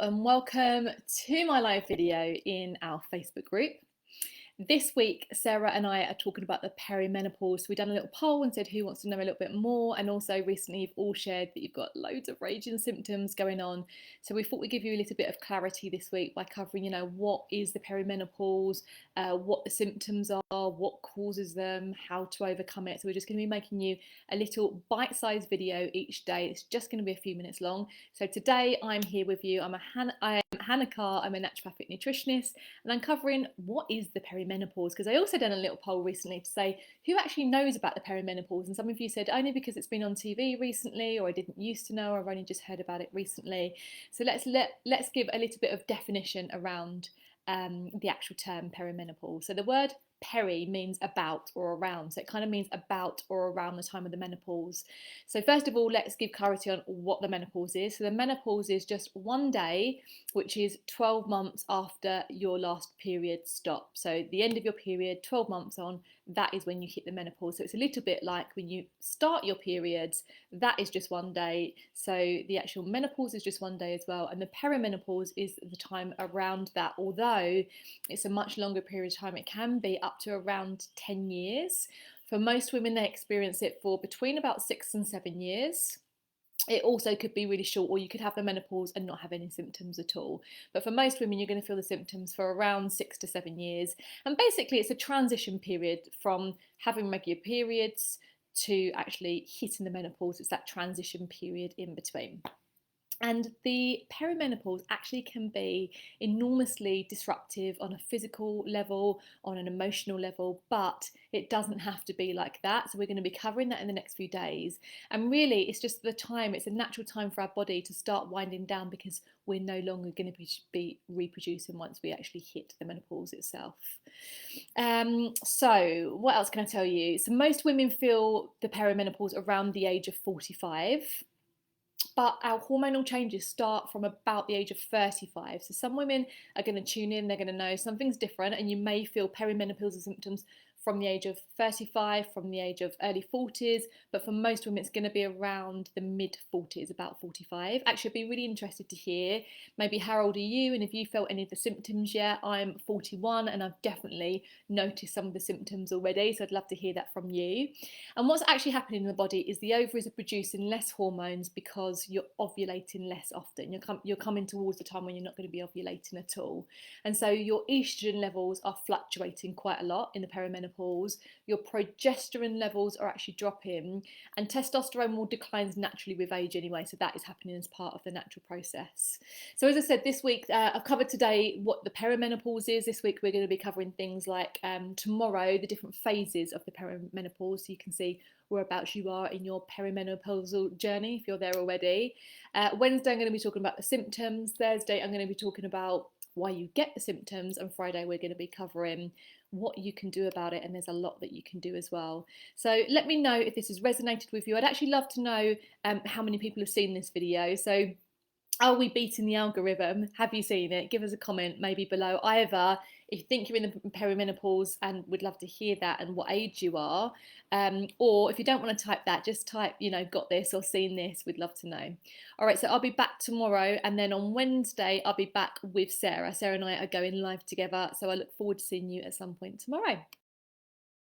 and welcome to my live video in our Facebook group. This week, Sarah and I are talking about the perimenopause. So we've done a little poll and said who wants to know a little bit more. And also recently you've all shared that you've got loads of raging symptoms going on. So we thought we'd give you a little bit of clarity this week by covering, what is the perimenopause, what the symptoms are, what causes them, how to overcome it. So we're just going to be making you a little bite-sized video each day. It's just going to be a few minutes long. So today I'm here with you. I am Hannah Carr. I'm a naturopathic nutritionist, and I'm covering what is the perimenopause, because I also done a little poll recently to say who actually knows about the perimenopause, and some of you said only because it's been on TV recently, or I didn't used to know, or I've only just heard about it recently. So let's give a little bit of definition around the actual term perimenopause. So the word peri means about or around, so it kind of means about or around the time of the menopause. So first of all, let's give clarity on what the menopause is. So the menopause is just one day, which is 12 months after your last period stops. So the end of your period, 12 months on, that is when you hit the menopause. So it's a little bit like when you start your periods, that is just one day. So the actual menopause is just one day as well. And the perimenopause is the time around that, although it's a much longer period of time. It can be up to around 10 years. For most women, they experience it for between about 6 and 7 years. It also could be really short, or you could have the menopause and not have any symptoms at all. But for most women, you're going to feel the symptoms for around 6 to 7 years. And basically, it's a transition period from having regular periods to actually hitting the menopause. It's that transition period in between. And the perimenopause actually can be enormously disruptive on a physical level, on an emotional level, but it doesn't have to be like that. So we're going to be covering that in the next few days. And really, it's just the time, it's a natural time for our body to start winding down, because we're no longer going to be reproducing once we actually hit the menopause itself. So what else can I tell you? So most women feel the perimenopause around the age of 45. But our hormonal changes start from about the age of 35. So some women are going to tune in, they're going to know something's different, and you may feel perimenopausal symptoms from the age of 35, from the age of early 40s, but for most women it's going to be around the mid 40s, about 45. Actually, I'd be really interested to hear maybe how old are you, and if you felt any of the symptoms yet. I'm 41 and I've definitely noticed some of the symptoms already, so I'd love to hear that from you. And what's actually happening in the body is the ovaries are producing less hormones because you're ovulating less often. You're coming towards the time when you're not going to be ovulating at all, and so your estrogen levels are fluctuating quite a lot in the perimenopause. Your progesterone levels are actually dropping, and testosterone will decline naturally with age anyway, so that is happening as part of the natural process. So as I said, this week I've covered today what the perimenopause is. This week we're going to be covering things like tomorrow, the different phases of the perimenopause, so you can see whereabouts you are in your perimenopausal journey if you're there already. Wednesday I'm going to be talking about the symptoms. Thursday I'm going to be talking about why you get the symptoms, and Friday we're going to be covering what you can do about it, and there's a lot that you can do as well. So let me know if this has resonated with you. I'd actually love to know how many people have seen this video. So are we beating the algorithm? Have you seen it? Give us a comment maybe below, either if you think you're in the perimenopause and would love to hear that and what age you are, or if you don't want to type that, just type, got this or seen this. We'd love to know. All right, so I'll be back tomorrow, and then on Wednesday I'll be back with Sarah. Sarah and I are going live together, so I look forward to seeing you at some point tomorrow.